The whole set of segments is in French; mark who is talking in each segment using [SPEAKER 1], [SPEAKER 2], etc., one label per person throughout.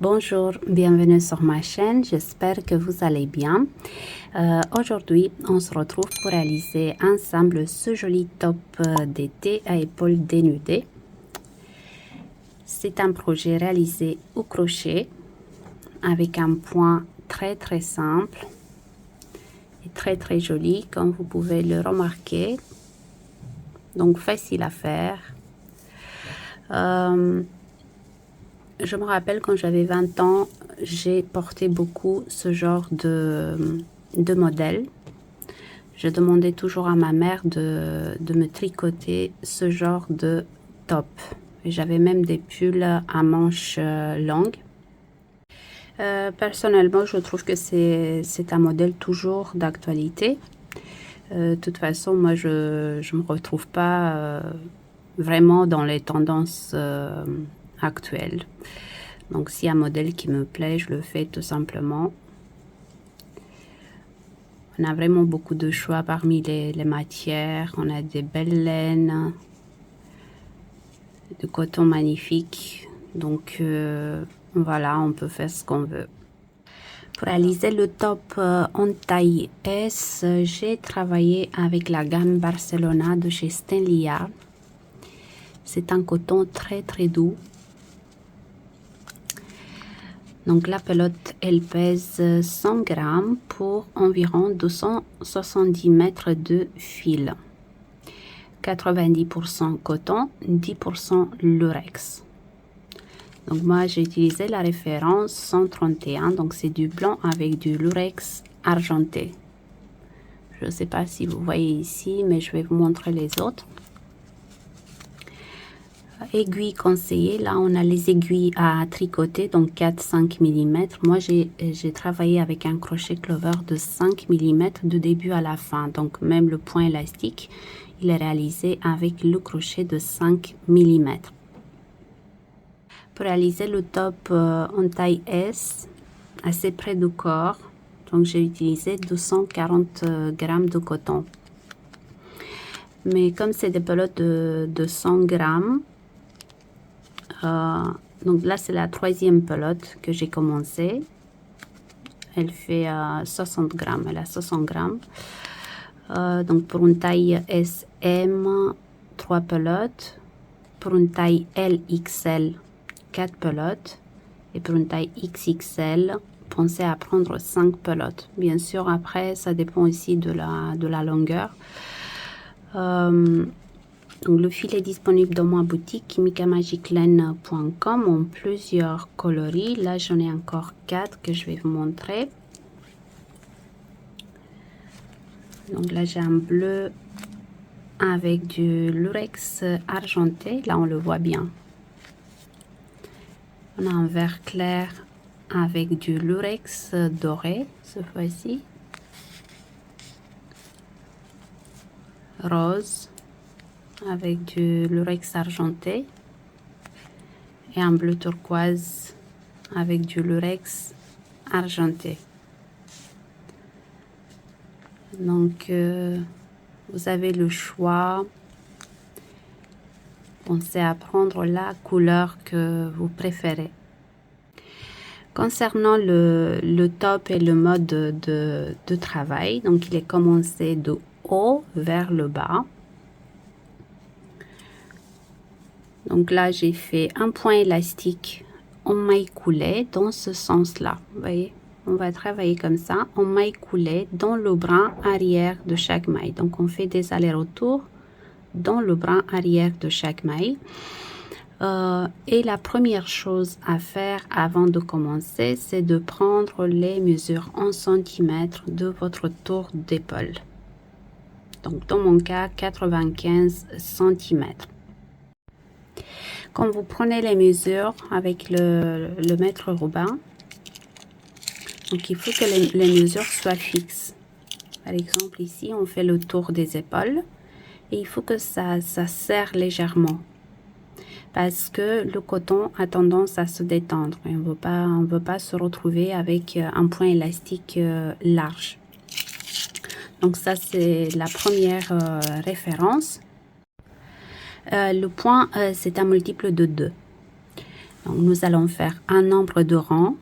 [SPEAKER 1] Bonjour, bienvenue sur ma chaîne, j'espère que vous allez bien. Aujourd'hui, on se retrouve pour réaliser ensemble ce joli top d'été à épaules dénudées. C'est un projet réalisé au crochet avec un point très simple et très joli comme vous pouvez le remarquer. Donc facile à faire. Je me rappelle quand j'avais 20 ans, j'ai porté beaucoup ce genre de modèle. Je demandais toujours à ma mère de me tricoter ce genre de top. J'avais même des pulls à manches longues. Personnellement, je trouve que c'est un modèle toujours d'actualité. De toute façon, moi, je ne me retrouve pas vraiment dans les tendances actuelles. Donc, s'il y a un modèle qui me plaît, je le fais tout simplement. On a vraiment beaucoup de choix parmi les matières. On a des belles laines, de coton magnifique. Donc, voilà, on peut faire ce qu'on veut. Pour réaliser le top en taille S, j'ai travaillé avec la gamme Barcelona de chez Stenlia. C'est un coton très doux. Donc la pelote, elle pèse 100 grammes pour environ 270 mètres de fil. 90% coton, 10% lurex. Donc moi j'ai utilisé la référence 131, donc c'est du blanc avec du lurex argenté. Je ne sais pas si vous voyez ici, mais je vais vous montrer les autres. Aiguilles conseillées, là on a les aiguilles à tricoter, donc 4-5 mm. Moi j'ai travaillé avec un crochet clover de 5 mm de début à la fin, donc même le point élastique, il est réalisé avec le crochet de 5 mm. Pour réaliser le top en taille S, assez près du corps, donc j'ai utilisé 240 grammes de coton. Mais comme c'est des pelotes de 100 grammes, donc là c'est la troisième pelote que j'ai commencé. Elle fait 60 grammes, elle a 60 grammes. Donc pour une taille SM, 3 pelotes. Pour une taille LXL, 4 pelotes. Et pour une taille XXL, pensez à prendre 5 pelotes. Bien sûr, après, ça dépend aussi de la longueur. Donc, le fil est disponible dans ma boutique kimicamagiclaine.com en plusieurs coloris. Là, j'en ai encore 4 que je vais vous montrer. Donc là, j'ai un bleu avec du lurex argenté. Là, on le voit bien. On a un vert clair avec du lurex doré cette fois-ci. Rose avec du lurex argenté. Et un bleu turquoise avec du lurex argenté. Donc, vous avez le choix. Pensez à prendre la couleur que vous préférez. Concernant le top et le mode de travail, donc il est commencé de haut vers le bas. Donc là, j'ai fait un point élastique en maille coulée dans ce sens-là. Vous voyez, on va travailler comme ça, en maille coulée dans le brin arrière de chaque maille. Donc on fait des allers-retours dans le brin arrière de chaque maille. Et la première chose à faire avant de commencer, c'est de prendre les mesures en centimètres de votre tour d'épaule. Donc dans mon cas, 95 cm. Quand vous prenez les mesures avec le mètre Robin, donc il faut que les mesures soient fixes. Par exemple, ici, on fait le tour des épaules et il faut que ça serre légèrement. Parce que le coton a tendance à se détendre. Et on veut pas se retrouver avec un point élastique large. Donc ça, c'est la première référence. Le point, c'est un multiple de 2. Donc, nous allons faire un nombre de rangs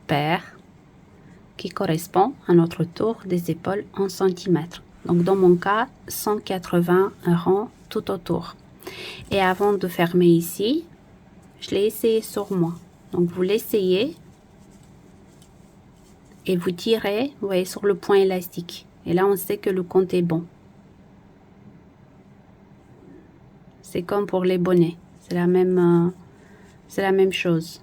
[SPEAKER 1] pair qui correspond à notre tour des épaules en centimètres. Donc, dans mon cas, 180 rangs tout autour. Et avant de fermer ici, je l'ai essayé sur moi. Donc, vous l'essayez et vous tirez, vous voyez, sur le point élastique. Et là, on sait que le compte est bon. C'est comme pour les bonnets. C'est la même chose.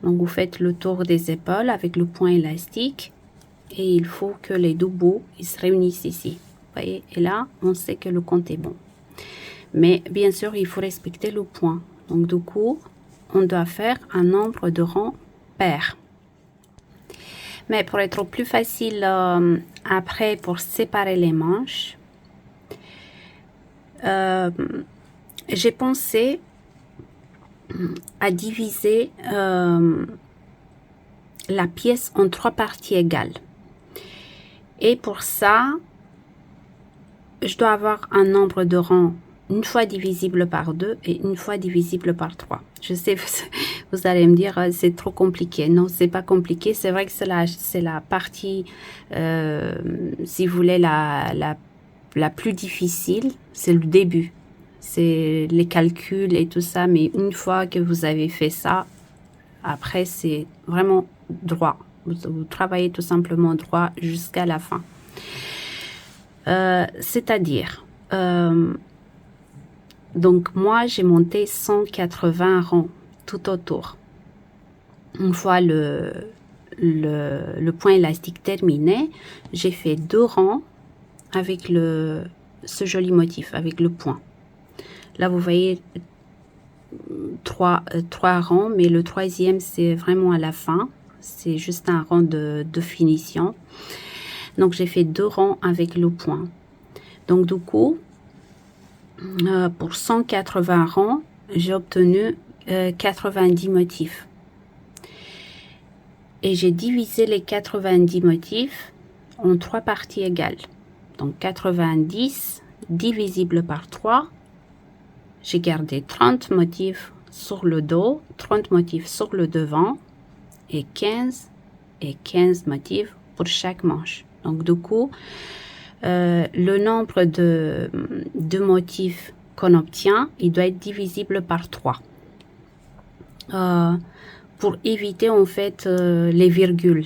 [SPEAKER 1] Donc, vous faites le tour des épaules avec le point élastique. Et il faut que les deux bouts ils se réunissent ici. Vous voyez? Et là, on sait que le compte est bon. Mais bien sûr, il faut respecter le point. Donc, du coup, on doit faire un nombre de rangs pair. Mais pour être plus facile après, pour séparer les manches, j'ai pensé à diviser la pièce en 3 parties égales. Et pour ça, je dois avoir un nombre de rangs une fois divisible par 2 et une fois divisible par 3. Je sais, vous allez me dire, c'est trop compliqué. Non, c'est pas compliqué. C'est vrai que c'est la partie, si vous voulez, la plus difficile. C'est le début. C'est les calculs et tout ça. Mais une fois que vous avez fait ça, après, c'est vraiment droit. Vous travaillez tout simplement droit jusqu'à la fin. C'est-à-dire... donc, moi, j'ai monté 180 rangs tout autour. Une fois le point élastique terminé, j'ai fait 2 rangs avec ce joli motif, avec le point. Là, vous voyez 3 rangs, mais le 3e, c'est vraiment à la fin. C'est juste un rang de finition. Donc, j'ai fait 2 rangs avec le point. Donc, du coup... pour 180 rangs, j'ai obtenu 90 motifs. Et j'ai divisé les 90 motifs en 3 parties égales. Donc 90 divisible par 3. J'ai gardé 30 motifs sur le dos, 30 motifs sur le devant et 15 motifs pour chaque manche. Donc du coup, le nombre de motifs qu'on obtient, il doit être divisible par 3. Pour éviter en fait les virgules.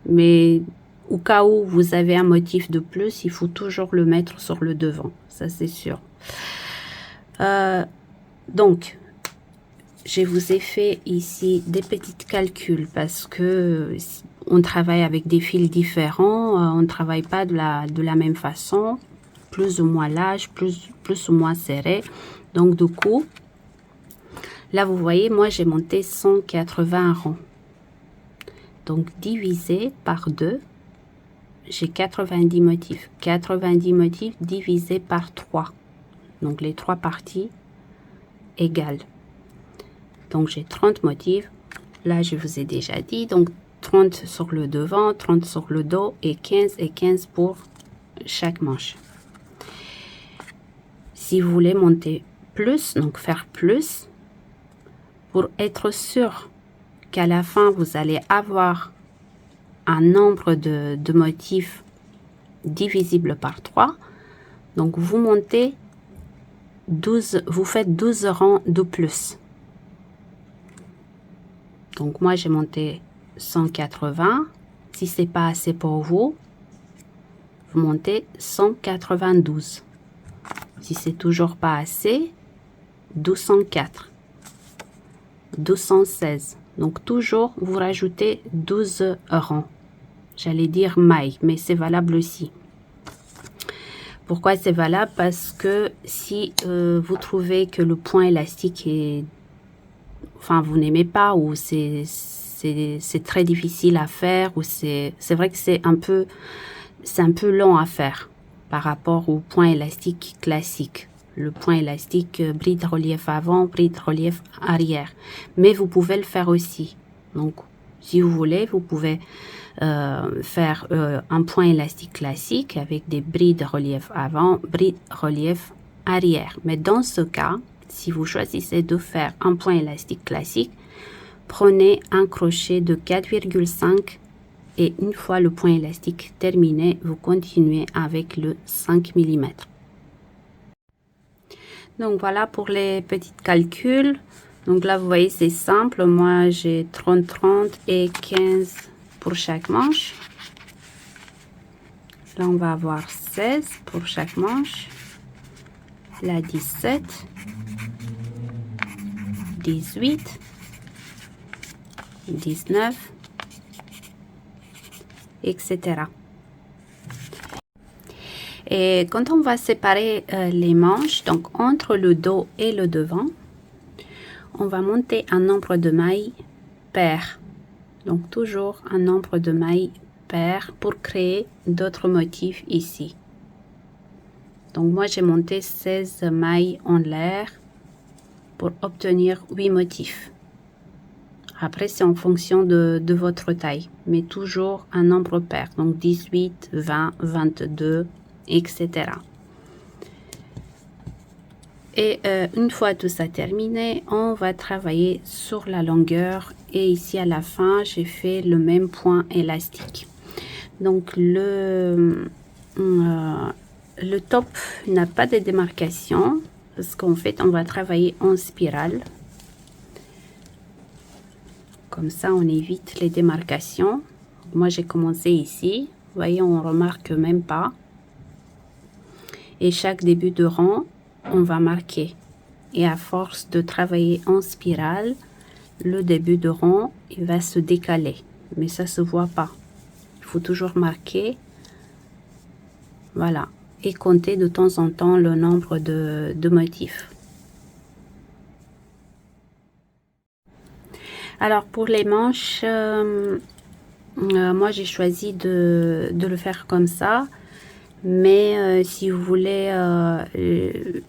[SPEAKER 1] Mais au cas où vous avez un motif de plus, il faut toujours le mettre sur le devant. Ça, c'est sûr. Donc, je vous ai fait ici des petits calculs parce que on travaille avec des fils différents, on ne travaille pas de la même façon, plus ou moins large, plus ou moins serré. Donc, du coup, là, vous voyez, moi, j'ai monté 180 rangs. Donc, divisé par 2, j'ai 90 motifs. 90 motifs divisé par 3. Donc, les 3 parties égales. Donc, j'ai 30 motifs. Là, je vous ai déjà dit. Donc, 30 sur le devant, 30 sur le dos et 15 pour chaque manche. Si vous voulez monter plus, donc faire plus, pour être sûr qu'à la fin, vous allez avoir un nombre de motifs divisible par 3. Donc, vous montez 12, vous faites 12 rangs de plus. Donc, moi, j'ai monté 180. Si ce n'est pas assez pour vous, vous montez 192. Si c'est toujours pas assez, 204. 216. Donc, toujours, vous rajoutez 12 rangs. J'allais dire mailles, mais c'est valable aussi. Pourquoi c'est valable? Parce que si vous trouvez que le point élastique est... Enfin, vous n'aimez pas ou c'est très difficile à faire ou c'est vrai que c'est un peu long à faire par rapport au point élastique classique. Le point élastique bride relief avant, bride relief arrière. Mais vous pouvez le faire aussi. Donc, si vous voulez, vous pouvez faire un point élastique classique avec des brides relief avant, brides relief arrière. Mais dans ce cas, si vous choisissez de faire un point élastique classique, prenez un crochet de 4,5 et une fois le point élastique terminé, vous continuez avec le 5 mm. Donc voilà pour les petits calculs. Donc là, vous voyez, c'est simple. Moi, j'ai 30 et 15 pour chaque manche. Là, on va avoir 16 pour chaque manche. Là, 17, 18, 19, etc. Et quand on va séparer les manches, donc entre le dos et le devant, on va monter un nombre de mailles pair. Donc toujours un nombre de mailles pair pour créer d'autres motifs ici. Donc moi j'ai monté 16 mailles en l'air pour obtenir 8 motifs. Après c'est en fonction de votre taille, mais toujours un nombre pair. Donc 18, 20, 22, etc. Et une fois tout ça terminé, on va travailler sur la longueur. Et ici à la fin, j'ai fait le même point élastique. Donc le top n'a pas de démarcation parce qu'en fait, on va travailler en spirale. Comme ça, on évite les démarcations. Moi, j'ai commencé ici. Vous voyez, on remarque même pas. Et chaque début de rang, on va marquer. Et à force de travailler en spirale, le début de rang, il va se décaler. Mais ça se voit pas. Il faut toujours marquer. Voilà. Et compter de temps en temps le nombre de motifs. Alors pour les manches, moi j'ai choisi de le faire comme ça. Mais si vous voulez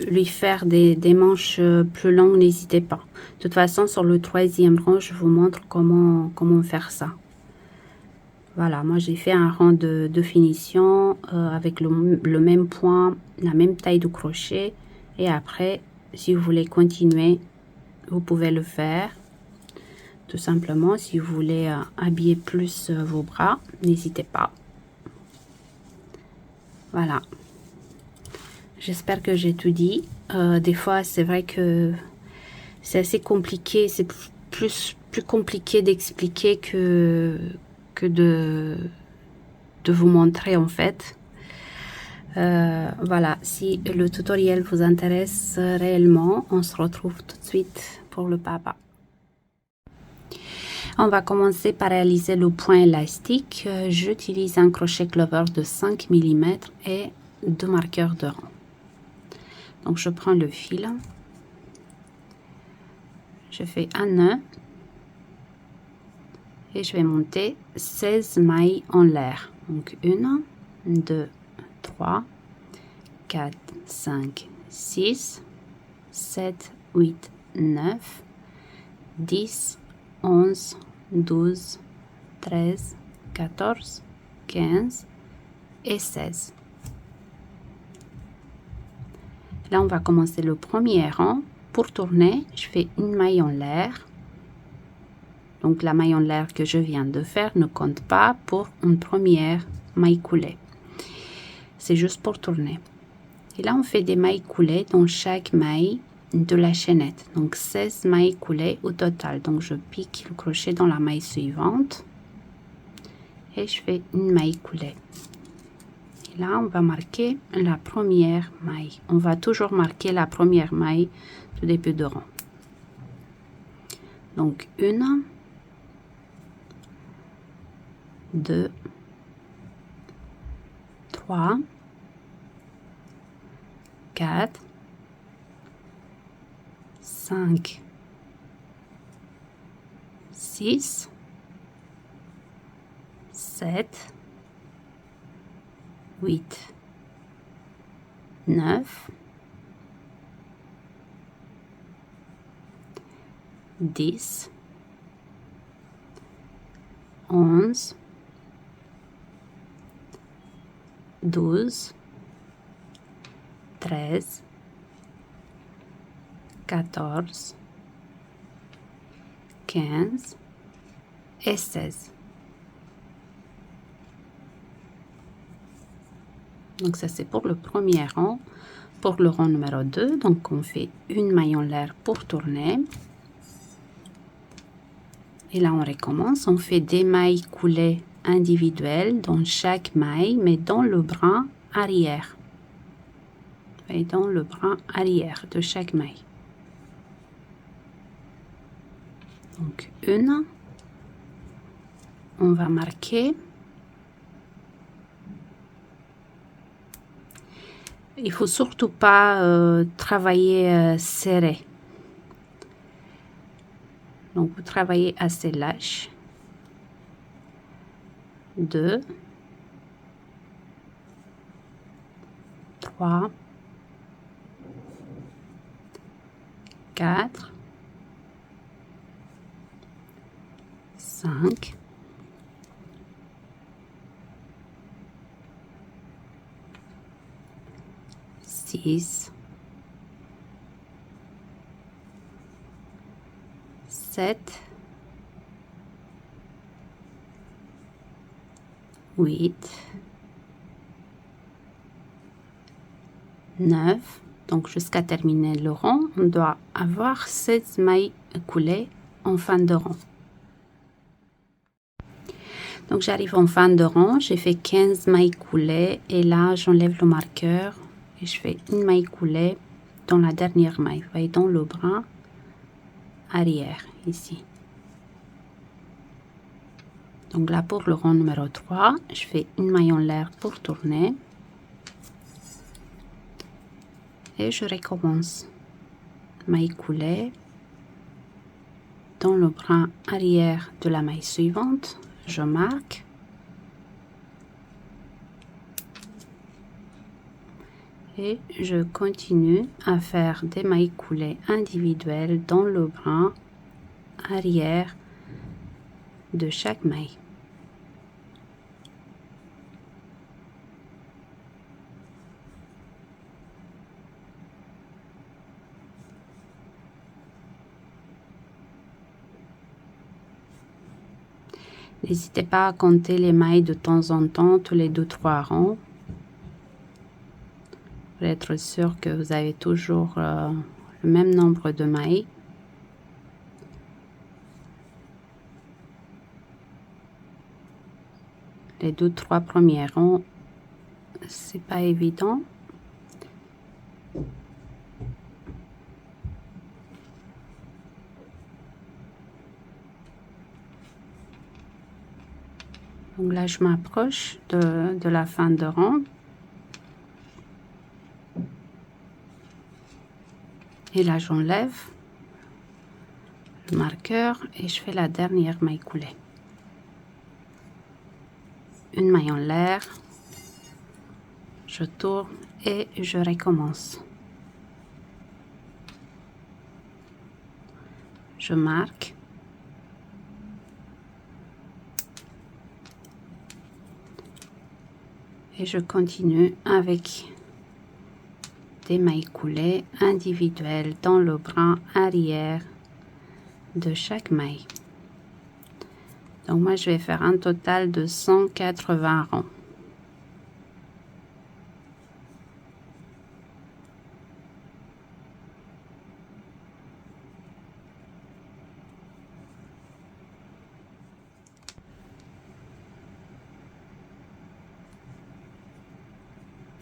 [SPEAKER 1] lui faire des manches plus longues, n'hésitez pas. De toute façon, sur le 3e rang, je vous montre comment faire ça. Voilà, moi j'ai fait un rang de finition avec le même point, la même taille de crochet. Et après, si vous voulez continuer, vous pouvez le faire. Tout simplement, si vous voulez habiller plus vos bras, n'hésitez pas. Voilà. J'espère que j'ai tout dit. Des fois, c'est vrai que c'est assez compliqué. C'est plus compliqué d'expliquer que de vous montrer en fait. Voilà. Si le tutoriel vous intéresse réellement, on se retrouve tout de suite pour le papa. On va commencer par réaliser le point élastique. J'utilise un crochet clover de 5 mm et 2 marqueurs de rang. Donc je prends le fil, je fais un nœud et je vais monter 16 mailles en l'air. Donc 1, 2, 3, 4, 5, 6, 7, 8, 9, 10, 11, 12, 13, 14, 15 et 16. Là, on va commencer le premier rang. Pour tourner, je fais une maille en l'air. Donc, la maille en l'air que je viens de faire ne compte pas pour une première maille coulée. C'est juste pour tourner. Et là, on fait des mailles coulées dans chaque maille de la chaînette. Donc, 16 mailles coulées au total. Donc, je pique le crochet dans la maille suivante. Et je fais une maille coulée. Là, on va marquer la première maille. On va toujours marquer la première maille du début de rang. Donc, 1, 2, 3, 4, 5, 6, 7, 8, 9, 10, 11, 12, 13, 14, 15 et 16. Donc ça c'est pour le premier rang. Pour le rang numéro 2, donc on fait une maille en l'air pour tourner. Et là on recommence, on fait des mailles coulées individuelles dans chaque maille, mais dans le brin arrière. Et dans le brin arrière de chaque maille. Donc une, on va marquer. Il faut surtout pas travailler serré. Donc vous travaillez assez lâche. 2, 3, 4, 5, 6, 7, 8, 9. Donc jusqu'à terminer le rang, on doit avoir 16 mailles coulées en fin de rang. Donc j'arrive en fin de rang, j'ai fait 15 mailles coulées et là j'enlève le marqueur et je fais une maille coulée dans la dernière maille, vous voyez, dans le brin arrière ici. Donc là pour le rang numéro 3, je fais une maille en l'air pour tourner et je recommence. Maille coulée dans le brin arrière de la maille suivante, je marque. Et je continue à faire des mailles coulées individuelles dans le brin arrière de chaque maille. N'hésitez pas à compter les mailles de temps en temps, tous les 2-3 rangs. Pour être sûr que vous avez toujours le même nombre de mailles. Les 2-3 premiers rangs, c'est pas évident. Donc là, je m'approche de la fin de rang. Et là, j'enlève le marqueur et je fais la dernière maille coulée. Une maille en l'air, je tourne et je recommence. Je marque. Et je continue avec des mailles coulées individuelles dans le brin arrière de chaque maille. Donc moi je vais faire un total de 180 rangs.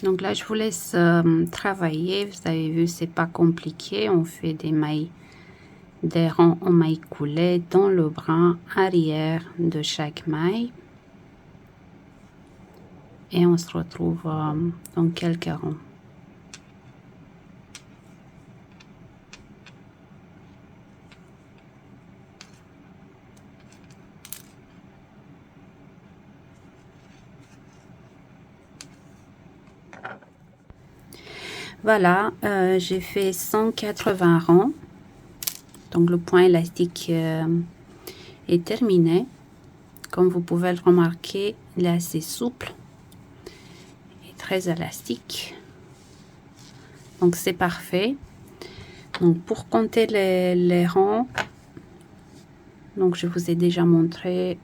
[SPEAKER 1] Donc là je vous laisse travailler. Vous avez vu, c'est pas compliqué. On fait des mailles, des rangs en mailles coulées dans le brin arrière de chaque maille. Et on se retrouve dans quelques rangs. Voilà, j'ai fait 180 rangs. Donc le point élastique est terminé. Comme vous pouvez le remarquer, il est assez souple et très élastique. Donc c'est parfait. Donc pour compter les rangs, donc je vous ai déjà montré,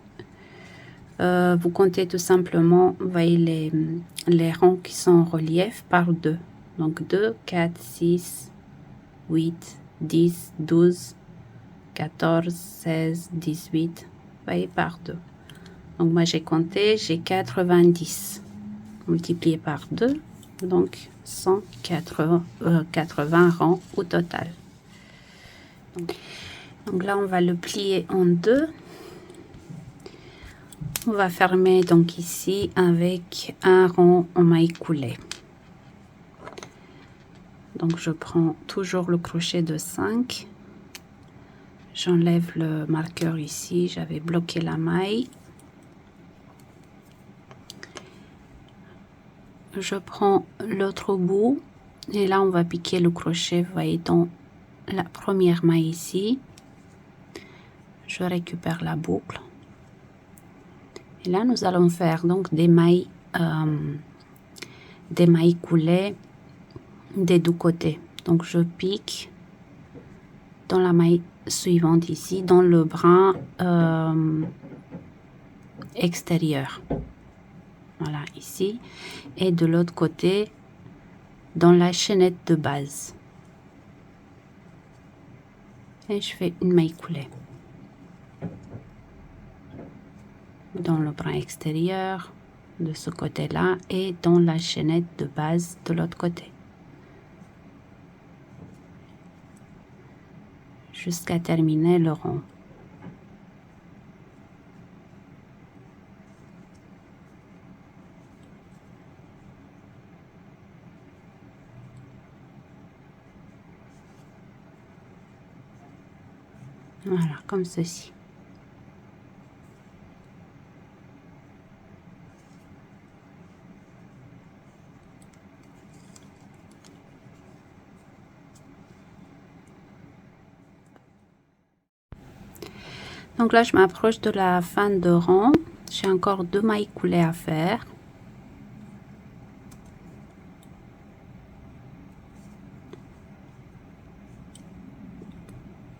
[SPEAKER 1] vous comptez tout simplement, vous voyez les rangs qui sont en relief par 2. Donc 2, 4, 6, 8, 10, 12, 14, 16, 18, vous voyez par 2. Donc moi j'ai compté, j'ai 90 multiplié par 2, donc 180 rangs au total. Donc là on va le plier en deux. On va fermer donc ici avec un rang en maille coulée. Donc je prends toujours le crochet de 5. J'enlève le marqueur ici, j'avais bloqué la maille. Je prends l'autre bout et là on va piquer le crochet, vous voyez, dans la première maille ici. Je récupère la boucle. Et là nous allons faire donc des mailles coulées des deux côtés. Donc je pique dans la maille suivante ici, dans le brin extérieur. Voilà, ici. Et de l'autre côté, dans la chaînette de base. Et je fais une maille coulée. Dans le brin extérieur, de ce côté-là, et dans la chaînette de base de l'autre côté. Jusqu'à terminer le rond. Voilà, comme ceci. Donc là, je m'approche de la fin de rang. J'ai encore 2 mailles coulées à faire.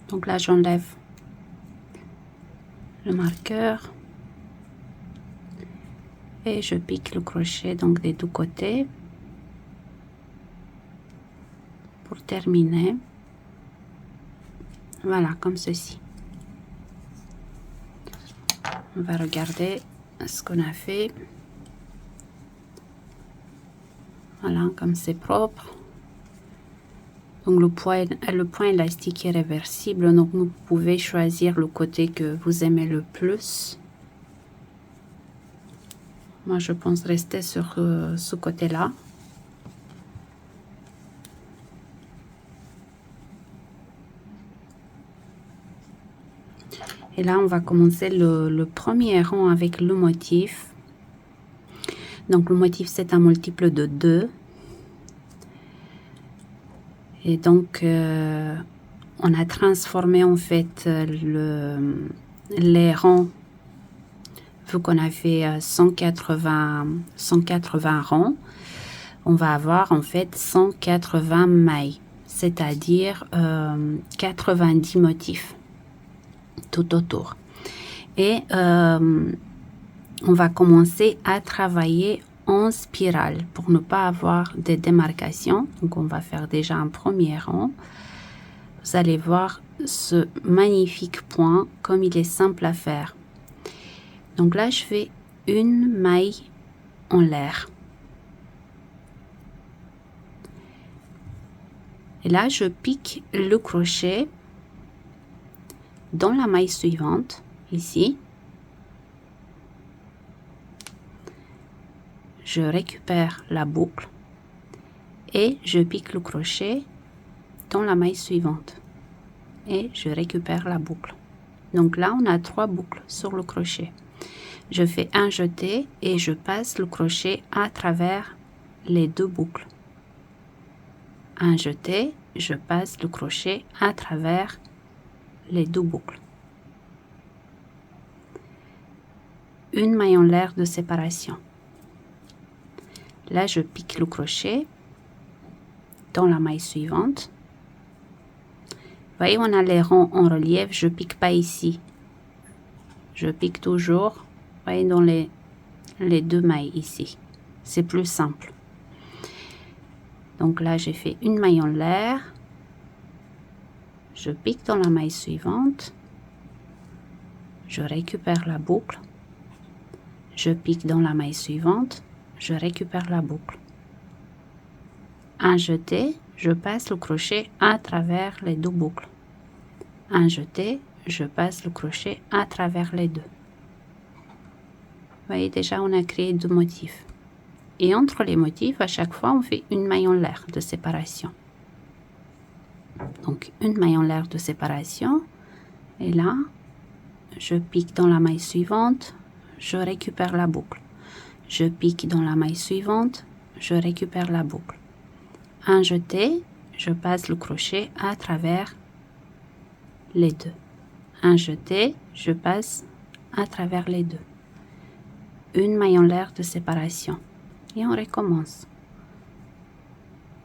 [SPEAKER 1] Donc là, j'enlève le marqueur et je pique le crochet donc des deux côtés pour terminer. Voilà, comme ceci. On va regarder ce qu'on a fait. Voilà, comme c'est propre. Donc le point élastique est réversible, donc vous pouvez choisir le côté que vous aimez le plus. Moi je pense rester sur ce côté-là. Et là on va commencer le premier rang avec le motif. Donc le motif c'est un multiple de 2. Et donc, on a transformé en fait les rangs, vu qu'on a fait 180 rangs, on va avoir en fait 180 mailles, c'est-à-dire 90 motifs tout autour. Et on va commencer à travailler en spirale pour ne pas avoir de démarcation. Donc on va faire déjà un premier rang. Vous allez voir ce magnifique point comme il est simple à faire. Donc là je fais une maille en l'air et là je pique le crochet dans la maille suivante ici. Je récupère la boucle et je pique le crochet dans la maille suivante et je récupère la boucle. Donc là on a 3 boucles sur le crochet. Je fais un jeté et je passe le crochet à travers les 2 boucles. Un jeté, je passe le crochet à travers les 2 boucles. Une maille en l'air de séparation. Là je pique le crochet dans la maille suivante voyez, on a les ronds en relief, je pique pas ici. Je pique toujours, vous voyez, dans les deux mailles ici. C'est plus simple. Donc là, j'ai fait une maille en l'air. Je pique dans la maille suivante. Je récupère la boucle. Je pique dans la maille suivante. Je récupère la boucle. Un jeté, je passe le crochet à travers les deux boucles. Un jeté, je passe le crochet à travers les deux. Vous voyez, déjà, on a créé deux motifs. Et entre les motifs, à chaque fois, on fait une maille en l'air de séparation. Donc, une maille en l'air de séparation. Et là, je pique dans la maille suivante, je récupère la boucle. Je pique dans la maille suivante, je récupère la boucle. Un jeté, je passe le crochet à travers les deux. Un jeté, je passe à travers les deux. Une maille en l'air de séparation. Et on recommence.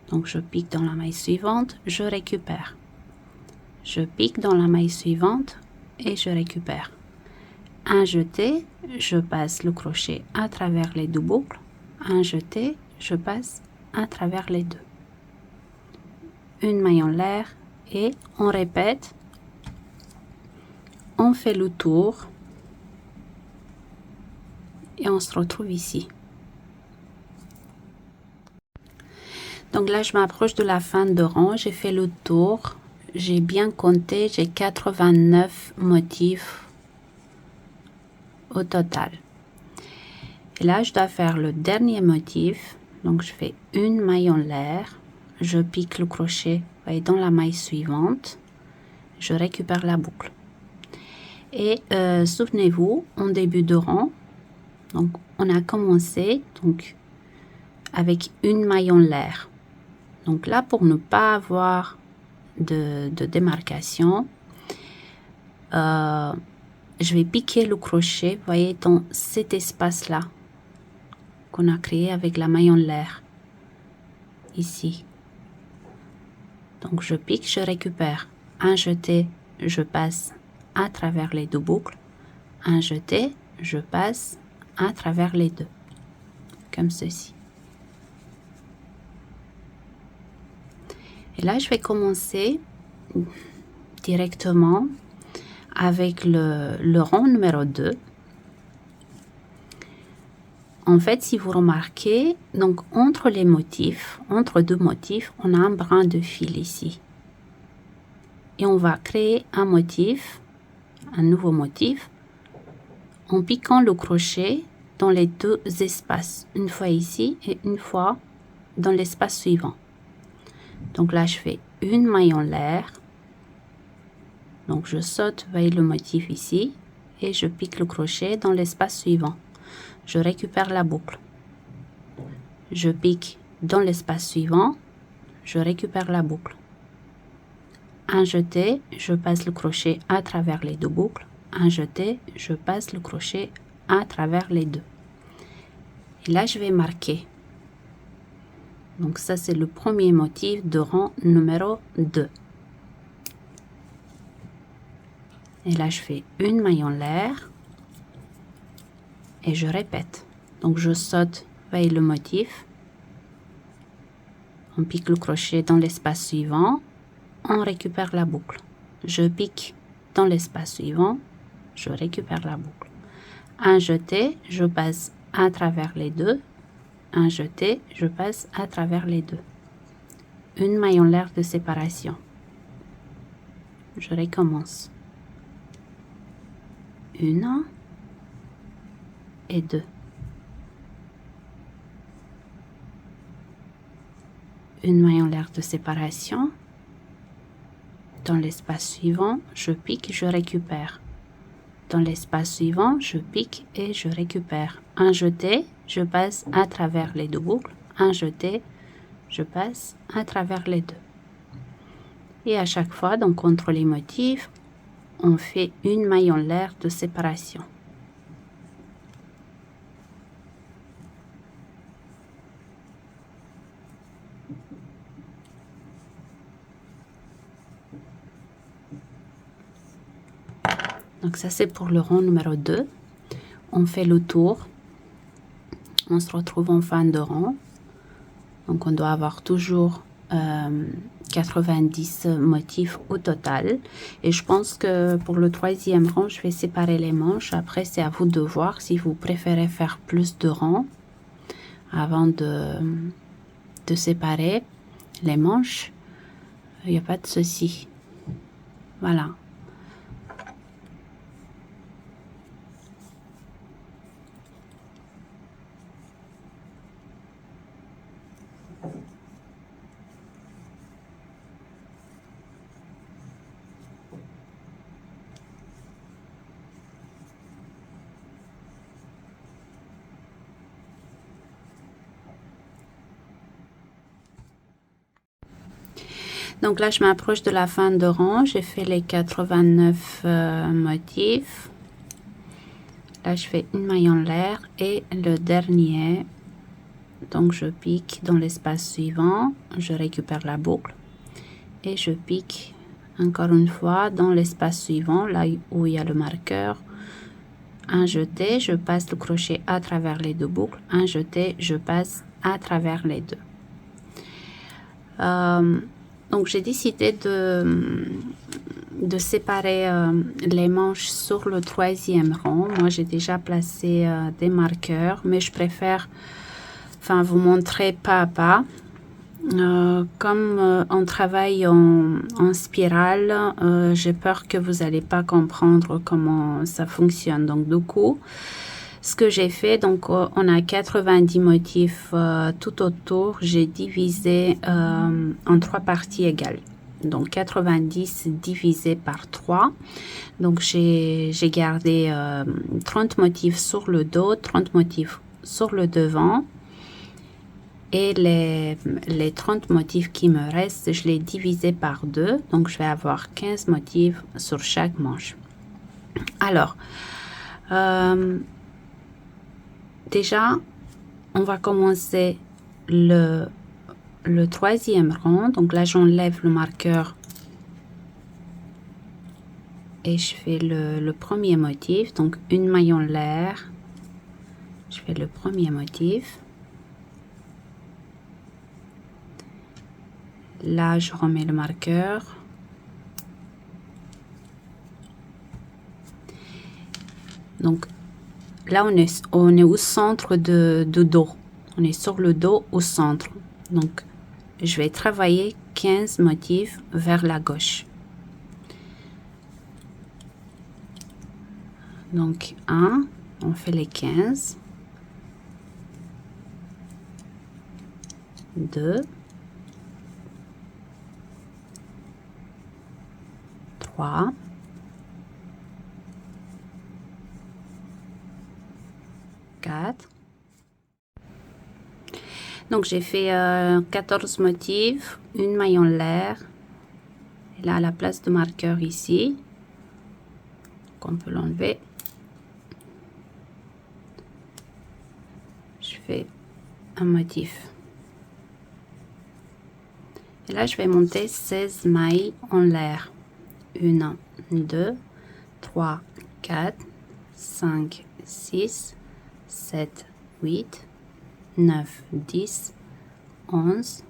[SPEAKER 1] Donc, je pique dans la maille suivante, je récupère. Je pique dans la maille suivante et je récupère. Un jeté, je passe le crochet à travers les deux boucles. Un jeté, je passe à travers les deux. Une maille en l'air et on répète. On fait le tour et on se retrouve ici. Donc là, je m'approche de la fin de rang. J'ai fait le tour. J'ai bien compté. J'ai 89 motifs au total. Et là, je dois faire le dernier motif. Donc, je fais une maille en l'air. Je pique le crochet, vous voyez, dans la maille suivante. Je récupère la boucle. Et souvenez-vous, en début de rang, donc on a commencé donc avec une maille en l'air. Donc là, pour ne pas avoir de démarcation, je vais piquer le crochet, vous voyez, dans cet espace-là qu'on a créé avec la maille en l'air, ici. Donc je pique, je récupère. Un jeté, je passe à travers les deux boucles. Un jeté, je passe à travers les deux. Comme ceci. Et là, je vais commencer directement avec le rang numéro 2. En fait, si vous remarquez, donc entre les motifs, entre deux motifs, on a un brin de fil ici. Et on va créer un motif, un nouveau motif, en piquant le crochet dans les deux espaces, une fois ici et une fois dans l'espace suivant. Donc là, je fais une maille en l'air. Donc je saute, vous voyez le motif ici, et je pique le crochet dans l'espace suivant. Je récupère la boucle. Je pique dans l'espace suivant, je récupère la boucle. Un jeté, je passe le crochet à travers les deux boucles. Un jeté, je passe le crochet à travers les deux. Et là, je vais marquer. Donc ça, c'est le premier motif de rang numéro 2. Et là, je fais une maille en l'air. Et je répète. Donc je saute, vous voyez le motif. On pique le crochet dans l'espace suivant. On récupère la boucle. Je pique dans l'espace suivant. Je récupère la boucle. Un jeté, je passe à travers les deux. Un jeté, je passe à travers les deux. Une maille en l'air de séparation. Je recommence. Une et deux. Une maille en l'air de séparation. Dans l'espace suivant, je pique, je récupère. Dans l'espace suivant, je pique et je récupère. Un jeté, je passe à travers les deux boucles. Un jeté, je passe à travers les deux. Et à chaque fois, donc entre les motifs, on fait une maille en l'air de séparation. Donc ça c'est pour le rang numéro 2. On fait le tour. On se retrouve en fin de rang. Donc on doit avoir toujours 90 motifs au total. Et je pense que pour le 3e rang, je vais séparer les manches. Après, c'est à vous de voir si vous préférez faire plus de rangs avant de séparer les manches. Il n'y a pas de souci. Voilà. Donc là, je m'approche de la fin de rang. J'ai fait les 89 motifs. Là, je fais une maille en l'air et le dernier. Donc, je pique dans l'espace suivant. Je récupère la boucle et je pique encore une fois dans l'espace suivant, là où il y a le marqueur. Un jeté, je passe le crochet à travers les deux boucles. Un jeté, je passe à travers les deux. Donc, j'ai décidé de séparer les manches sur le 3e rang. Moi, j'ai déjà placé des marqueurs, mais je préfère vous montrer pas à pas. Comme on travaille en spirale, j'ai peur que vous n'allez pas comprendre comment ça fonctionne. Donc, du coup, ce que j'ai fait, donc on a 90 motifs tout autour. J'ai divisé en 3 parties égales. Donc 90 divisé par 3. Donc j'ai gardé 30 motifs sur le dos, 30 motifs sur le devant. Et les 30 motifs qui me restent, je les divisé par 2. Donc je vais avoir 15 motifs sur chaque manche. Alors, déjà, on va commencer le 3e rang. Donc là, j'enlève le marqueur et je fais le premier motif. Donc, une maille en l'air. Je fais le premier motif. Là, je remets le marqueur. Donc, là, on est au centre de dos. On est sur le dos au centre. Donc, je vais travailler 15 motifs vers la gauche. Donc, 1, on fait les 15. 2. 3. 4. Donc, j'ai fait 14 motifs, une maille en l'air. Et là, à la place de marqueur ici, on peut l'enlever. Je fais un motif. Et là, je vais monter 16 mailles en l'air. 1, 2, 3, 4, 5, 6, 7, 8, 9, 10, 11,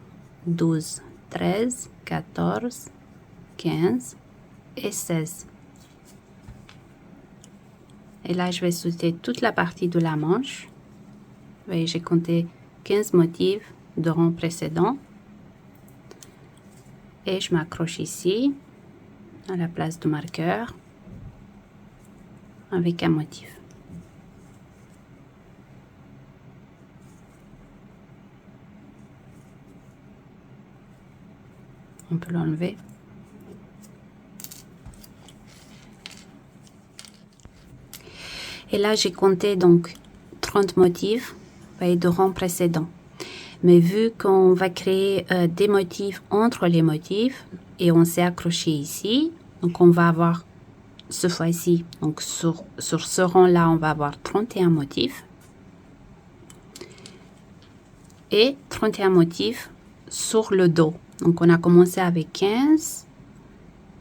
[SPEAKER 1] 12, 13, 14, 15 et 16. Et là, je vais sauter toute la partie de la manche. Vous voyez, j'ai compté 15 motifs de rang précédent. Et je m'accroche ici, à la place du marqueur, avec un motif. On peut l'enlever. Et là, j'ai compté donc 30 motifs de rang précédent. Mais vu qu'on va créer des motifs entre les motifs et on s'est accroché ici, donc on va avoir ce fois-ci, donc sur ce rang-là, on va avoir 31 motifs et 31 motifs sur le dos. Donc on a commencé avec 15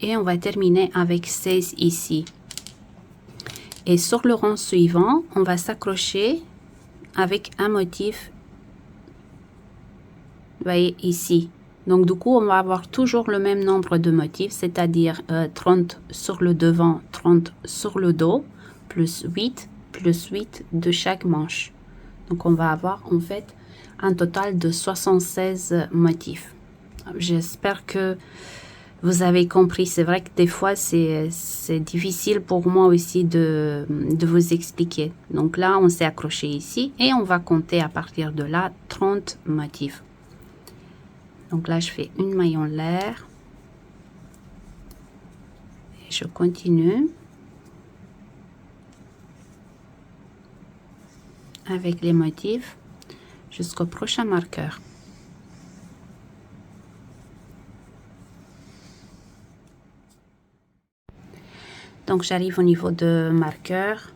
[SPEAKER 1] et on va terminer avec 16 ici. Et sur le rang suivant, on va s'accrocher avec un motif, vous voyez ici. Donc du coup, on va avoir toujours le même nombre de motifs, c'est-à-dire 30 sur le devant, 30 sur le dos, plus 8 de chaque manche. Donc on va avoir en fait un total de 76 motifs. J'espère que vous avez compris. C'est vrai que des fois, c'est difficile pour moi aussi de vous expliquer. Donc là, on s'est accroché ici et on va compter à partir de là 30 motifs. Donc là, je fais une maille en l'air. Et je continue avec les motifs jusqu'au prochain marqueur. Donc j'arrive au niveau de marqueur.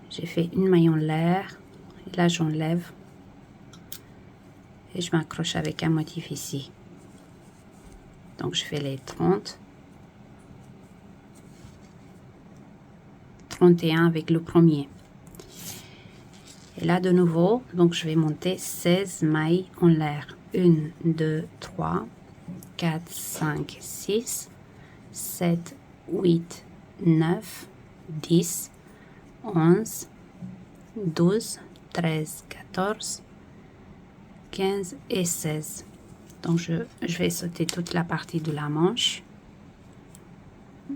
[SPEAKER 1] J'ai fait une maille en l'air. Et là, j'enlève. Et je m'accroche avec un motif ici. Donc je fais les 30. 31 avec le premier. Et là, de nouveau, donc je vais monter 16 mailles en l'air. 1, 2, 3, 4, 5, 6, 7, 8, 9, 10, 11, 12, 13, 14, 15 et 16. Donc, je vais sauter toute la partie de la manche,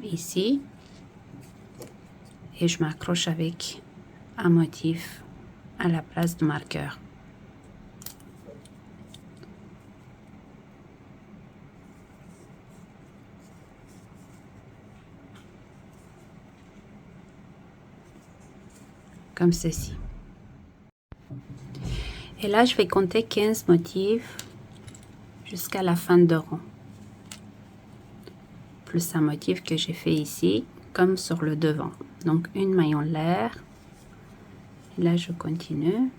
[SPEAKER 1] ici, et je m'accroche avec un motif à la place de marqueur. Comme ceci. Et là, je vais compter 15 motifs jusqu'à la fin de rang. Plus un motif que j'ai fait ici, comme sur le devant. Donc, une maille en l'air. Là, je continue.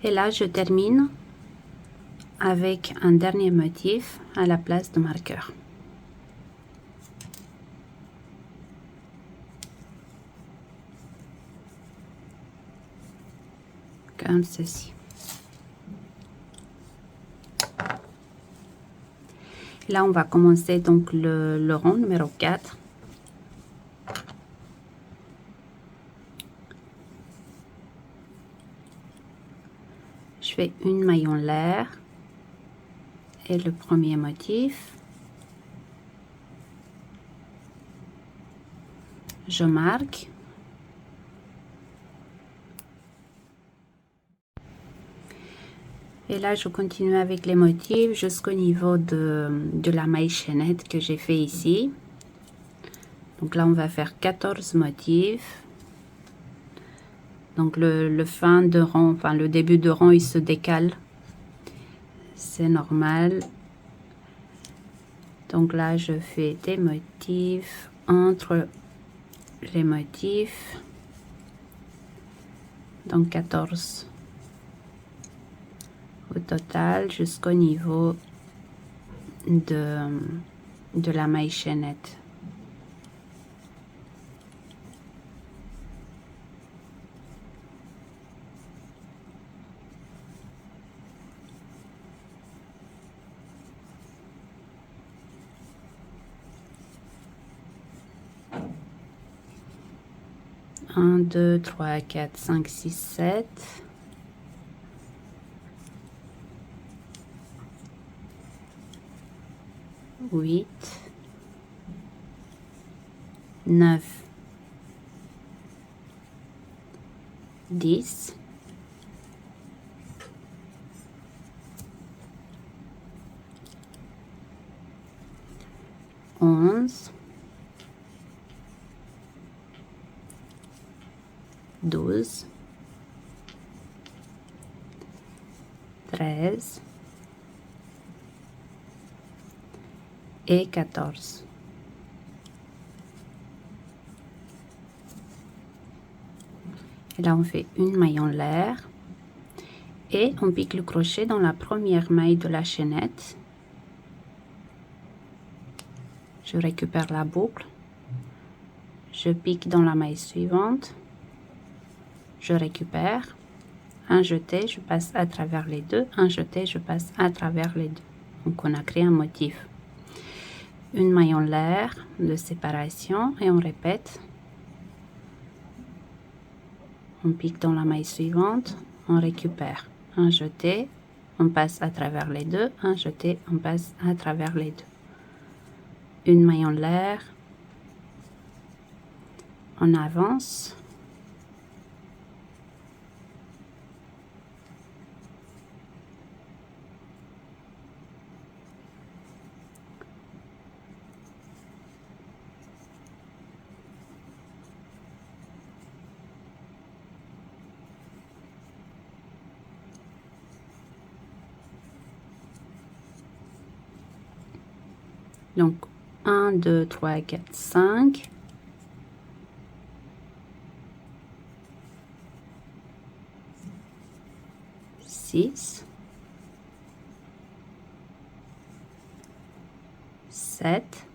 [SPEAKER 1] Et là, je termine avec un dernier motif à la place de marqueur. Comme ceci. Là, on va commencer donc le rang numéro 4. Je fais une maille en l'air et le premier motif. Je marque. Et là, je continue avec les motifs jusqu'au niveau de la maille chaînette que j'ai fait ici. Donc là, on va faire 14 motifs. Donc le fin de rang, enfin le début de rang, il se décale. C'est normal. Donc là, je fais des motifs entre les motifs. Donc 14 au total jusqu'au niveau de la maille chaînette. Un, 2, 3, 4, 5, 6, 7. 8, 9, 10, 11, 12, 13 et 14. Et là, on fait une maille en l'air et on pique le crochet dans la première maille de la chaînette. Je récupère la boucle, je pique dans la maille suivante, je récupère, un jeté, je passe à travers les deux, un jeté, je passe à travers les deux. Donc on a créé un motif. Une maille en l'air de séparation et on répète. On pique dans la maille suivante, on récupère, un jeté, on passe à travers les deux, un jeté, on passe à travers les deux. Une maille en l'air, on avance, donc 1, 2, 3, 4, 5. Six, 7,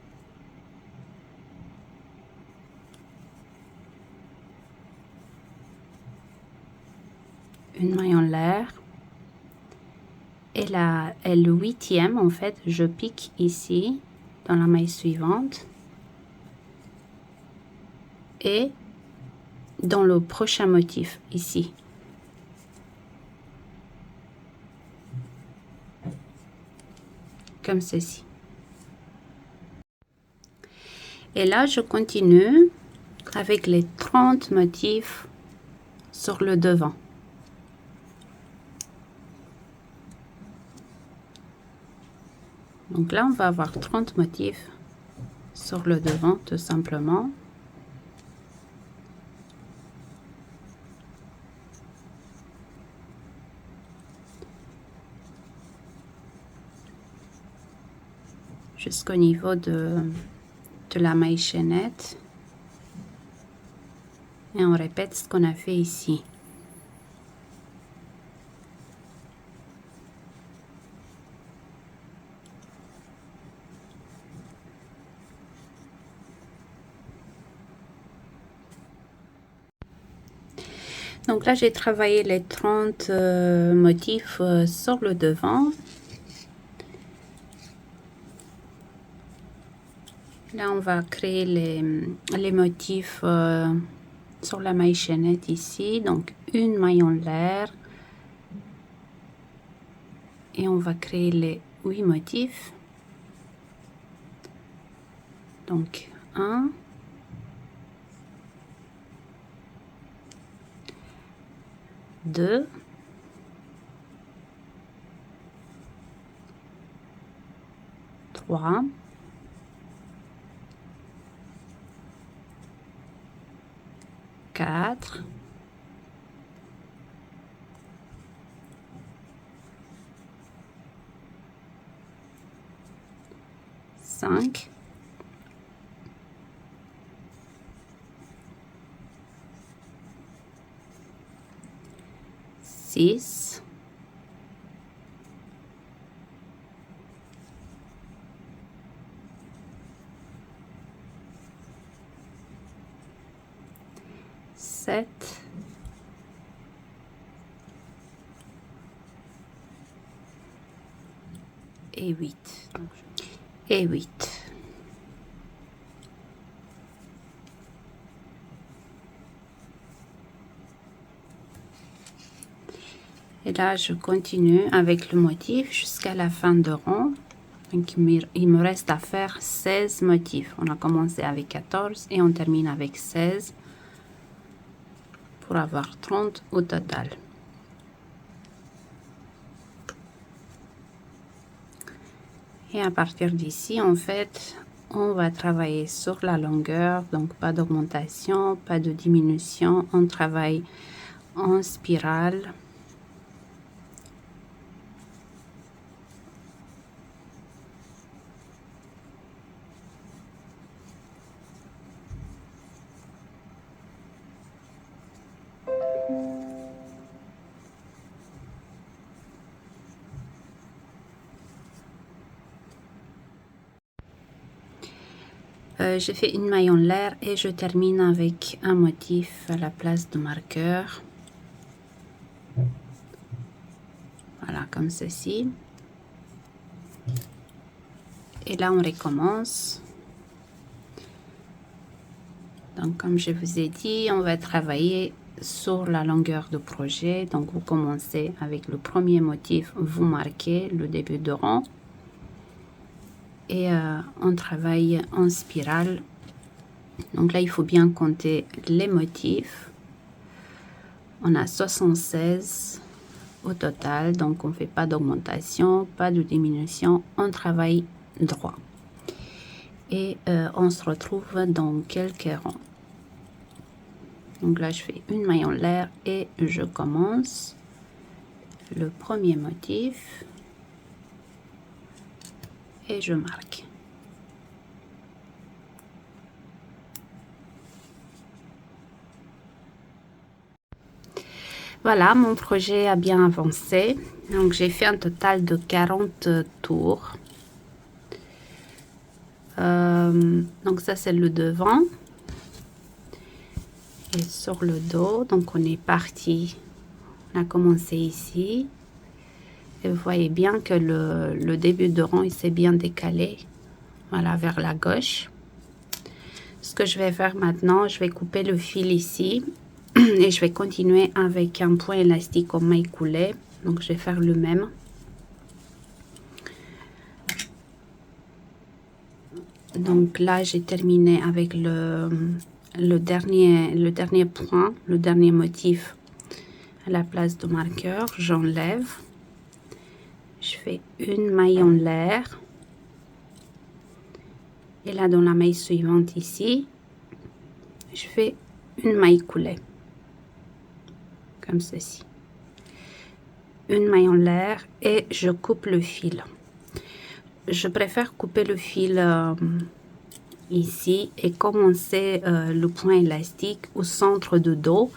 [SPEAKER 1] 1 maille en l'air et le huitième en fait je pique ici dans la maille suivante et dans le prochain motif ici. Comme ceci. Et là, je continue avec les 30 motifs sur le devant. Donc là, on va avoir 30 motifs sur le devant, tout simplement. Jusqu'au niveau de la maille chaînette. Et on répète ce qu'on a fait ici. Donc là, j'ai travaillé les 30 motifs sur le devant. Là, on va créer les motifs sur la maille chaînette ici. Donc, une maille en l'air. Et on va créer les 8 motifs. Donc, 1, 2, 3, 4, 5, 6, 7 et 8. Et 8. Et là, je continue avec le motif jusqu'à la fin de rang. Donc, il me reste à faire 16 motifs. On a commencé avec 14 et on termine avec 16 pour avoir 30 au total. Et à partir d'ici, en fait, on va travailler sur la longueur, donc pas d'augmentation, pas de diminution, on travaille en spirale. Je fais une maille en l'air et je termine avec un motif à la place de marqueur. Voilà, comme ceci. Et là, on recommence. Donc, comme je vous ai dit, on va travailler sur la longueur de projet. Donc, vous commencez avec le premier motif, vous marquez le début de rang. Et on travaille en spirale. Donc là, il faut bien compter les motifs. On a 76 au total, donc on ne fait pas d'augmentation, pas de diminution, on travaille droit. Et on se retrouve dans quelques rangs. Donc là, je fais une maille en l'air et je commence le premier motif et je marque. Voilà, mon projet a bien avancé. Donc, j'ai fait un total de 40 tours. Donc, ça, c'est le devant. Et sur le dos, donc, on est parti. On a commencé ici. Et vous voyez bien que le début de rang, il s'est bien décalé. Voilà, vers la gauche. Ce que je vais faire maintenant, je vais couper le fil ici. Et je vais continuer avec un point élastique en maille coulée. Donc, je vais faire le même. Donc là, j'ai terminé avec le dernier point, le dernier motif à la place de marqueur. J'enlève. Je fais une maille en l'air. Et là, dans la maille suivante ici, je fais une maille coulée. Comme ceci. Une maille en l'air et je coupe le fil. Je préfère couper le fil ici et commencer le point élastique au centre de dos.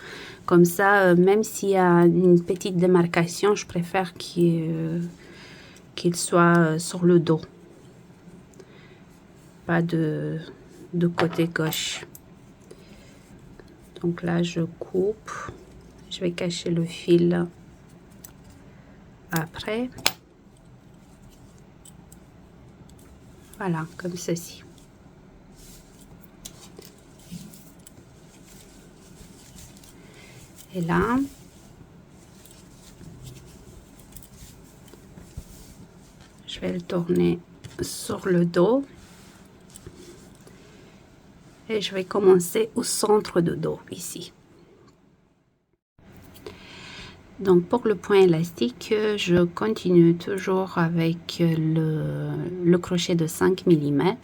[SPEAKER 1] Comme ça, même s'il y a une petite démarcation, je préfère qu'il soit sur le dos. Pas de côté gauche. Donc là, je coupe. Je vais cacher le fil après. Voilà, comme ceci. Et là, je vais le tourner sur le dos. Et je vais commencer au centre de dos, ici. Donc, pour le point élastique, je continue toujours avec le crochet de 5 mm.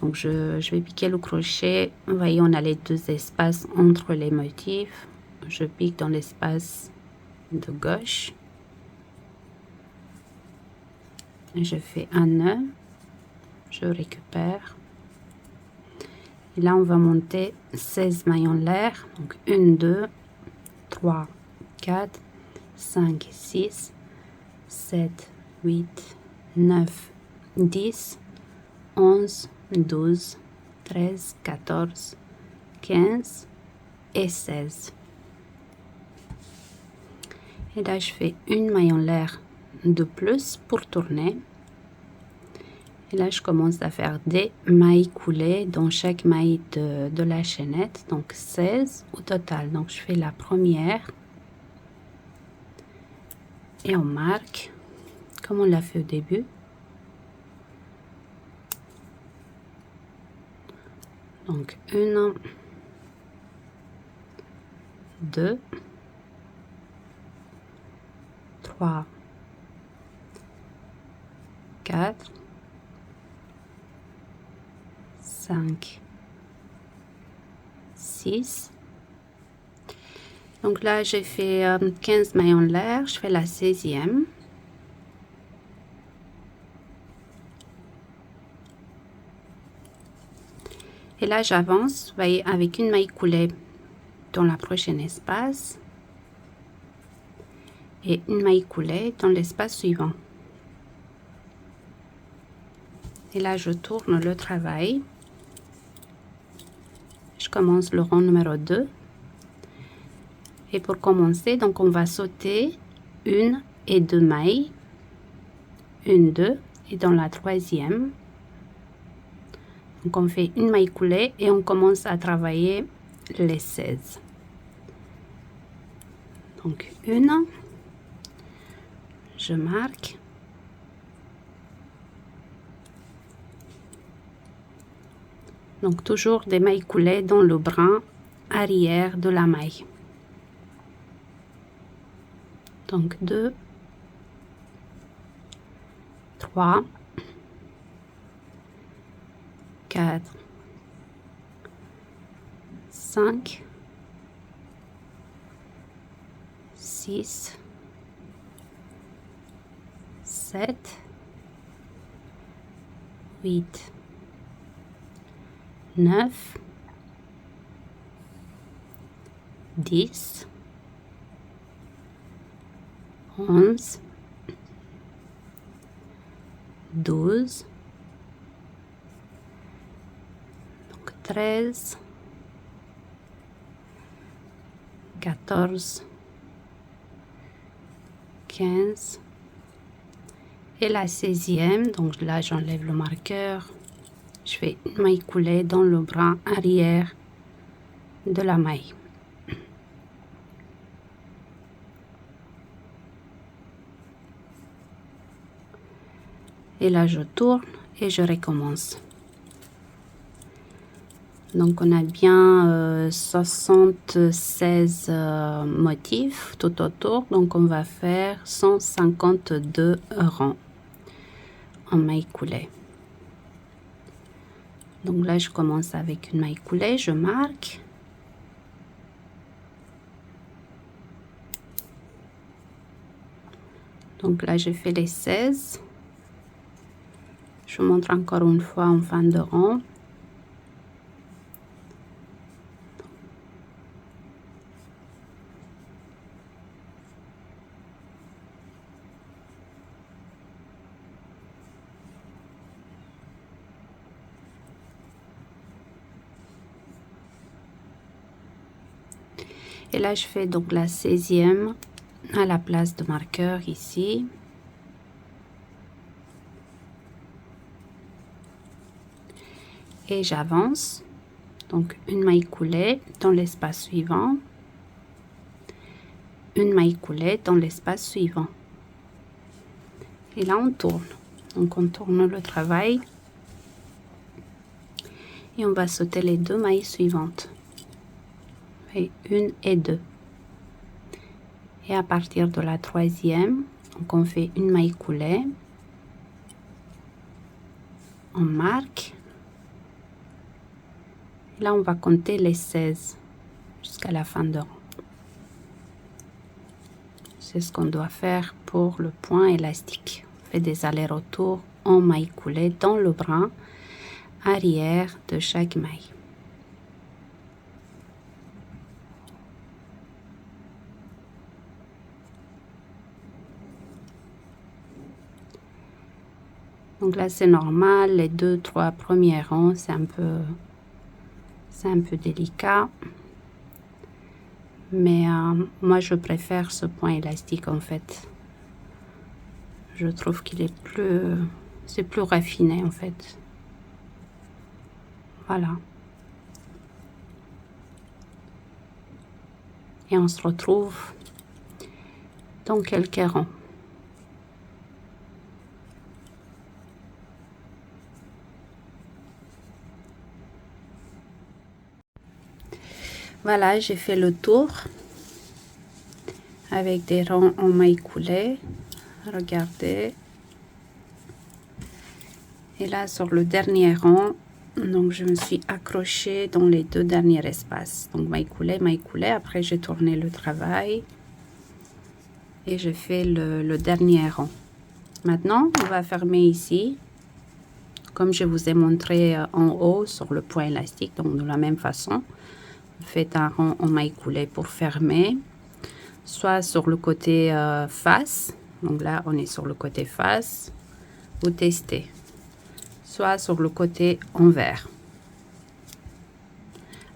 [SPEAKER 1] Donc, je vais piquer le crochet. Vous voyez, on a les deux espaces entre les motifs. Je pique dans l'espace de gauche. Je fais un nœud. Je récupère. Et là, on va monter 16 mailles en l'air. Donc, 1, 2, 3, 4, 5, 6, 7, 8, 9, 10, 11, 12, 13, 14, 15 et 16. Et là, je fais une maille en l'air de plus pour tourner. Et là, je commence à faire des mailles coulées dans chaque maille de la chaînette. Donc, 16 au total. Donc, je fais la première. Et on marque comme on l'a fait au début. Donc, 1, 2, 3, 4, 5, 6. Donc là, j'ai fait 15 mailles en l'air. Je fais la 16e. Et là, j'avance, vous voyez, avec une maille coulée dans la prochaine espace. Et une maille coulée dans l'espace suivant. Et là, je tourne le travail. Je commence le rang numéro 2. Et pour commencer, donc on va sauter une et deux mailles. Une, deux. Et dans la troisième, donc on fait une maille coulée et on commence à travailler les 16. Donc une, je marque. Donc toujours des mailles coulées dans le brin arrière de la maille. Donc 2, 3, 4, 5, 6, 7, 8, 9, 10, 11, 12, donc 13, 14, 15 et la 16e, donc là j'enlève le marqueur, je fais une maille coulée dans le brin arrière de la maille. Et là je tourne et je recommence. Donc on a bien 76 motifs tout autour, donc on va faire 152 rangs en maille coulée. Donc là je commence avec une maille coulée, je marque. Donc là j'ai fait les 16. Je vous montre encore une fois en fin de rang. Et là, je fais donc la 16e à la place de marqueur ici. Et j'avance. Donc, une maille coulée dans l'espace suivant. Une maille coulée dans l'espace suivant. Et là, on tourne. Donc, on tourne le travail. Et on va sauter les deux mailles suivantes. Et une et deux. Et à partir de la troisième, donc on fait une maille coulée. On marque. Là, on va compter les 16 jusqu'à la fin de rang. C'est ce qu'on doit faire pour le point élastique. On fait des allers-retours en maille coulée dans le brin arrière de chaque maille. Donc là, c'est normal, les 2-3 premiers rangs, c'est un peu délicat. Mais moi, je préfère ce point élastique en fait. Je trouve qu'il est c'est plus raffiné en fait. Voilà. Et on se retrouve dans quelques rangs. Voilà, j'ai fait le tour avec des rangs en maille coulée. Regardez. Et là, sur le dernier rang, Donc je me suis accrochée dans les deux derniers espaces. Donc maille coulée. Après j'ai tourné le travail et je fais le dernier rang. Maintenant on va fermer ici comme je vous ai montré en haut sur le point élastique. Donc de la même façon, faites un rang en maille coulée pour fermer, soit sur le côté face. Donc là on est sur le côté face, vous testez, soit sur le côté envers.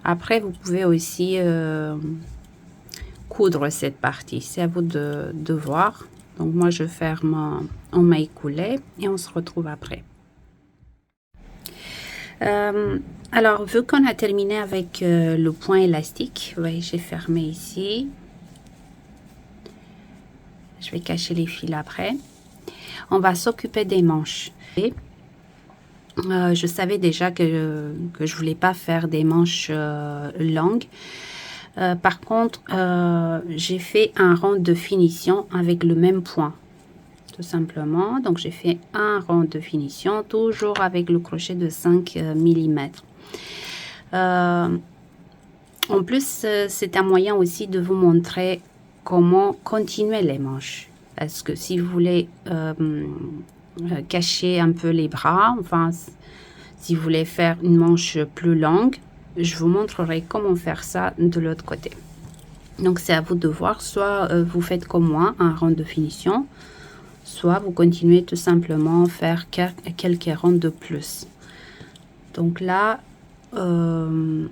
[SPEAKER 1] Après, vous pouvez aussi coudre cette partie. C'est à vous de voir. Donc, moi, je ferme en maille coulée et on se retrouve après. Alors, vu qu'on a terminé avec le point élastique, vous voyez, j'ai fermé ici. Je vais cacher les fils après. On va s'occuper des manches. Et, je savais déjà que je voulais pas faire des manches longues. Par contre, j'ai fait un rang de finition avec le même point, tout simplement. Donc, j'ai fait un rang de finition, toujours avec le crochet de 5 mm. En plus, c'est un moyen aussi de vous montrer comment continuer les manches. Parce que si vous voulez cacher un peu les bras, enfin, si vous voulez faire une manche plus longue, je vous montrerai comment faire ça de l'autre côté. Donc c'est à vous de voir, soit vous faites comme moi un rang de finition, soit vous continuez tout simplement à faire quelques rangs de plus. Donc là je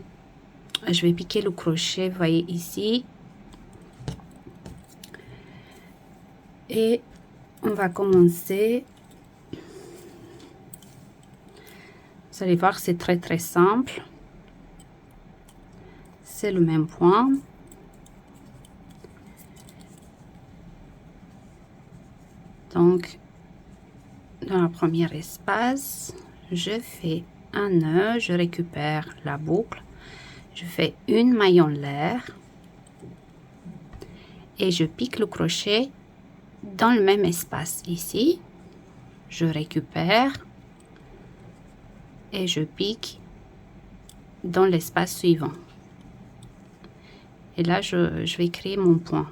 [SPEAKER 1] vais piquer le crochet, vous voyez ici, et on va commencer. Vous allez voir, c'est très simple. C'est le même point. Donc, dans le premier espace, je fais un nœud, je récupère la boucle, je fais une maille en l'air et je pique le crochet dans le même espace ici. Je récupère et je pique dans l'espace suivant. Et là, je vais créer mon point,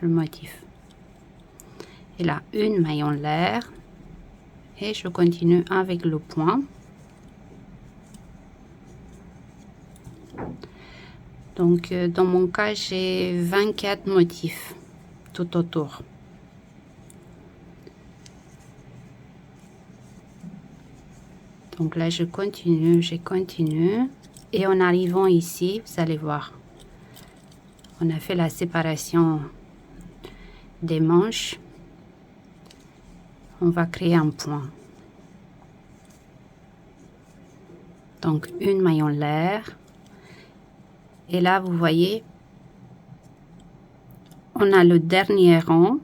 [SPEAKER 1] le motif. Et là, une maille en l'air et je continue avec le point. Donc, dans mon cas, j'ai 24 motifs tout autour. Donc là, je continue. Et en arrivant ici, vous allez voir, on a fait la séparation des manches. On va créer un point. Donc, une maille en l'air. Et là, vous voyez, on a le dernier rang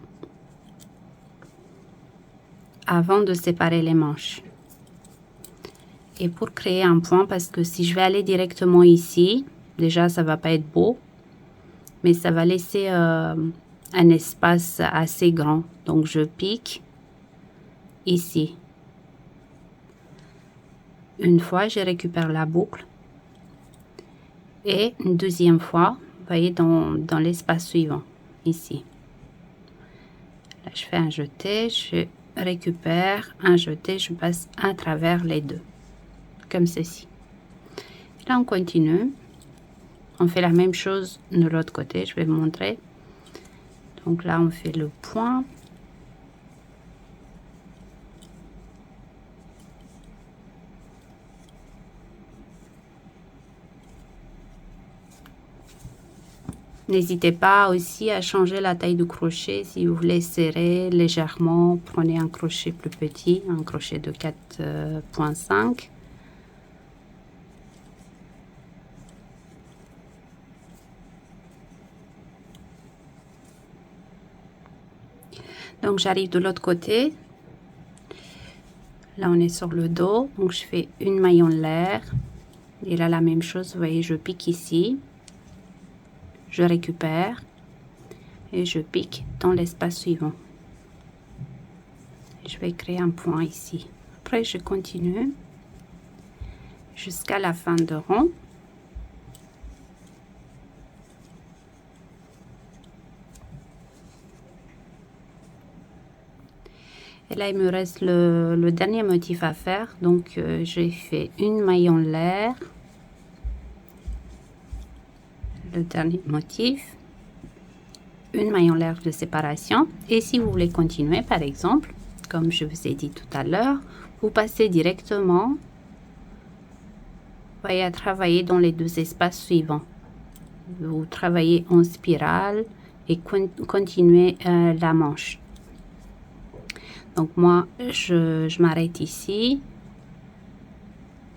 [SPEAKER 1] avant de séparer les manches. Et pour créer un point, parce que si je vais aller directement ici, déjà, ça va pas être beau, mais ça va laisser un espace assez grand. Donc, je pique ici. Une fois, je récupère la boucle. Et une deuxième fois, vous voyez, dans l'espace suivant, ici. Là, je fais un jeté, je récupère, un jeté, je passe à travers les deux, comme ceci. Là, on continue. On fait la même chose de l'autre côté, je vais vous montrer. Donc là, on fait le point. N'hésitez pas aussi à changer la taille du crochet. Si vous voulez serrer légèrement, prenez un crochet plus petit, un crochet de 4,5. Donc j'arrive de l'autre côté. Là on est sur le dos, donc je fais une maille en l'air. Et là la même chose, vous voyez, je pique ici. Je récupère et je pique dans l'espace suivant. Je vais créer un point ici. Après, je continue jusqu'à la fin de rang. Et là, il me reste le dernier motif à faire. Donc, j'ai fait une maille en l'air. Le dernier motif. Une maille en l'air de séparation. Et si vous voulez continuer, par exemple, comme je vous ai dit tout à l'heure, vous passez directement, voyez, à travailler dans les deux espaces suivants. Vous travaillez en spirale et continuez la manche. Donc moi, je m'arrête ici.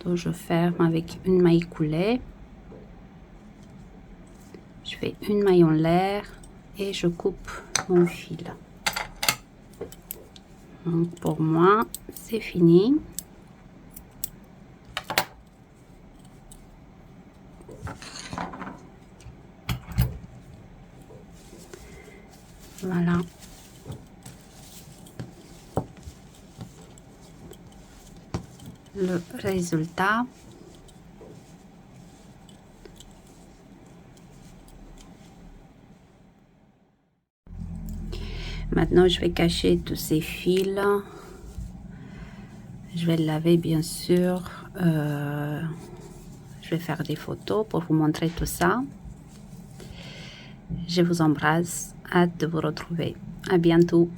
[SPEAKER 1] Donc je ferme avec une maille coulée. Je fais une maille en l'air et je coupe mon fil. Donc pour moi, c'est fini. Voilà. Le résultat. Maintenant, je vais cacher tous ces fils. Je vais le laver, bien sûr. Je vais faire des photos pour vous montrer tout ça. Je vous embrasse. Hâte de vous retrouver. À bientôt.